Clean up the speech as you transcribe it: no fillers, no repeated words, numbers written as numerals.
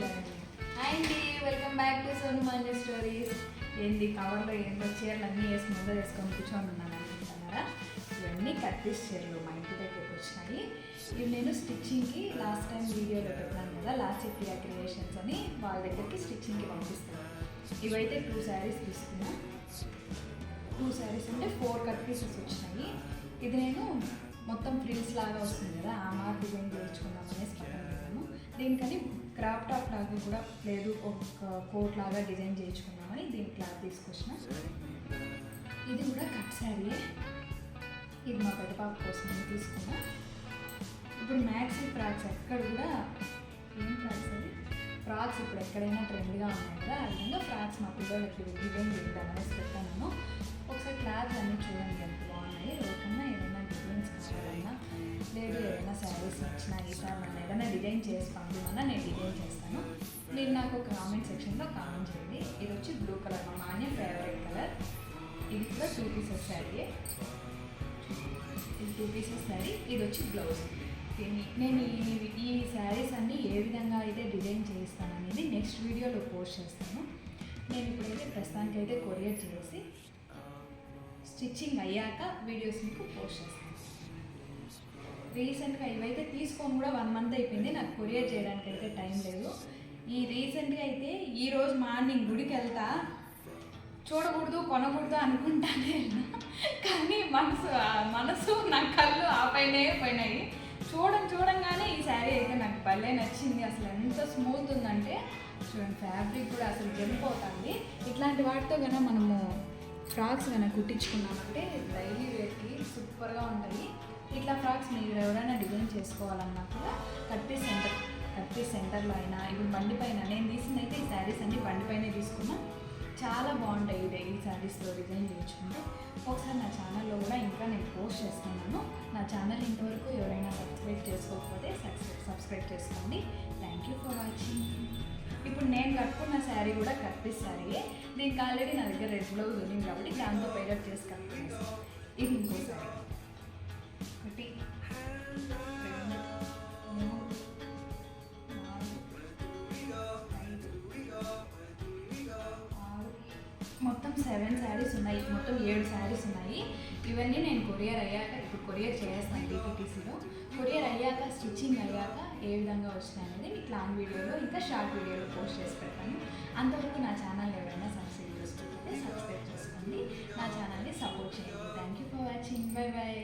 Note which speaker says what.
Speaker 1: Hi అండి, welcome back to Sonu Manjhi stories. ఏంది కవర్లో ఏందో చీరలు అన్నీ వేసి ముందర వేసుకొని కూర్చొని ఉన్నాను అనుకుంటున్నారా? ఇవన్నీ కట్టిస్ చీరలు మా ఇంటి దగ్గరికి వచ్చినాయి. ఇవి నేను స్టిచ్చింగ్కి లాస్ట్ టైం వీడియోలో పెట్టాను కదా, లాస్ట్ ఇండియా క్రియేషన్స్ అని, వాళ్ళ దగ్గరికి స్టిచ్చింగ్కి పంపిస్తాను. ఇవైతే 2 శారీస్ తీసుకున్నా. 2 శారీస్ అంటే 4 కట్ పీసెస్ వచ్చినాయి. ఇది నేను మొత్తం ఫ్రిల్స్ లాగా వస్తుంది కదా, ఆ మార్క్ డిజైన్ చేయించుకుందాం అనేసి పక్కన పెట్టాను. దీనికని క్రాప్ టాప్ లాగా కూడా లేదు, ఒక కోట్ లాగా డిజైన్ చేయించుకుందామని దీని క్లాత్ తీసుకొచ్చిన. ఇది కూడా కట్ శారీయే. ఇది మా పెద్ద పాప కోసం తీసుకున్నా. ఇప్పుడు మ్యాక్సీ ఫ్రాక్స్ ఎక్కడ కూడా ఏం ఫ్రాక్స్ అది ఫ్రాక్స్ ఇప్పుడు ఎక్కడైనా ట్రెండ్గా ఉన్నాయి కదా, ఆ విధంగా ఫ్రాక్స్ మా పిల్లలకి డిజైన్ చేద్దాం అనేసి పెట్టాను. ఒకసారి క్లాత్ అన్నీ చూడండి ఎంత బాగున్నాయి. ఎవరికన్నా ఏదైనా డిజైన్స్ కావాలన్నా లేదు ఏదైనా శారీస్ నచ్చినా ఈసారి నన్ను ఏదైనా డిజైన్ చేసి పంపిమన్నా నేను డిజైన్ చేస్తాను. మీరు నాకు కామెంట్ సెక్షన్లో కామెంట్ చేయండి. ఇది వచ్చి బ్లూ కలర్, మా నాన్న ఫేవరెట్ కలర్. ఇది కూడా 2 పీసెస్ శారీయే. ఇది 2 పీసెస్ శారీ. ఇది వచ్చి బ్లౌజ్. నేను ఈ శారీస్ అన్నీ ఏ విధంగా అయితే డిజైన్ చేస్తాను అనేది నెక్స్ట్ వీడియోలో పోస్ట్ చేస్తాను. నేను ఇప్పుడైతే ప్రస్తుతానికైతే కొరియర్ చేసి స్టిచ్చింగ్ అయ్యాక వీడియోస్ మీకు పోస్ట్ చేస్తాను. రీసెంట్గా ఇవైతే తీసుకొని కూడా 1 మంత్ అయిపోయింది, నాకు కొరియర్ చేయడానికి అయితే టైం లేదు. ఈ రీసెంట్గా అయితే ఈరోజు మార్నింగ్ గుడికి వెళ్తా, చూడకూడదు కొనకూడదు అనుకుంటానే కానీ మనసు నా కళ్ళు ఆ పైనే పోయినాయి. చూడంగానే ఈ శారీ అయితే నాకు భలే నచ్చింది. అసలు ఎంత స్మూత్ ఉందంటే చూడండి, ఫ్యాబ్రిక్ కూడా అసలు జంపోతుంది. ఇట్లాంటి వాటితో కన్నా మనము ఫ్రాక్స్ కనుక కుట్టించుకున్నామంటే డైలీ వేర్కి సూపర్గా ఉంటాయి. ఇట్లా ఫ్రాక్స్ మీరు ఎవరైనా డిజైన్ చేసుకోవాలన్నా కూడా కట్ సెంటర్లో అయినా, ఇప్పుడు బండి పైన నేను తీసిందైతే ఈ శారీస్ అన్ని బండి పైనే తీసుకున్నా. చాలా బాగుంటాయి ఈ శారీస్లో డిజైన్ చేయించుకుంటే. ఒకసారి నా ఛానల్లో కూడా ఇంకా నేను పోస్ట్ చేస్తున్నాను. నా ఛానల్ ఇంతవరకు ఎవరైనా సబ్స్క్రైబ్ చేసుకోకపోతే సబ్స్క్రైబ్ చేసుకోండి. Thank you for watching. ఇప్పుడు నేను కట్టుకున్న శారీ కూడా కట్ పీస్ శారీయే. దీనికి ఆల్రెడీ నా దగ్గర రెడ్ బ్లౌజ్ ఉంది కాబట్టి దాంతో పైరప్ చేసి కట్ చేస్తాను. ఇది ఇంకో శారీ. 1 2 3 4 మొత్తం 7 శారీస్ ఉన్నాయి. మొత్తం 7 శారీస్ ఉన్నాయి. ఇవన్నీ నేను కొరియర్ అయ్యాక, ఇప్పుడు కొరియర్ చేస్తాను టీపీటీసీలో. కొరియర్ అయ్యాక స్టిచ్చింగ్ అయ్యాక ఏ విధంగా వచ్చినాయి అనేది మీకు లాంగ్ వీడియోలో ఇంకా షార్ట్ వీడియోలో పోస్ట్ చేసి పెడతాను. అంతవరకు నా ఛానల్ ఎవరైనా సబ్స్క్రైబ్ చేసుకుంటే సబ్స్క్రైబ్ చేసుకోండి, నా ఛానల్ని సపోర్ట్ చేయండి. Thank you for watching. Bye bye.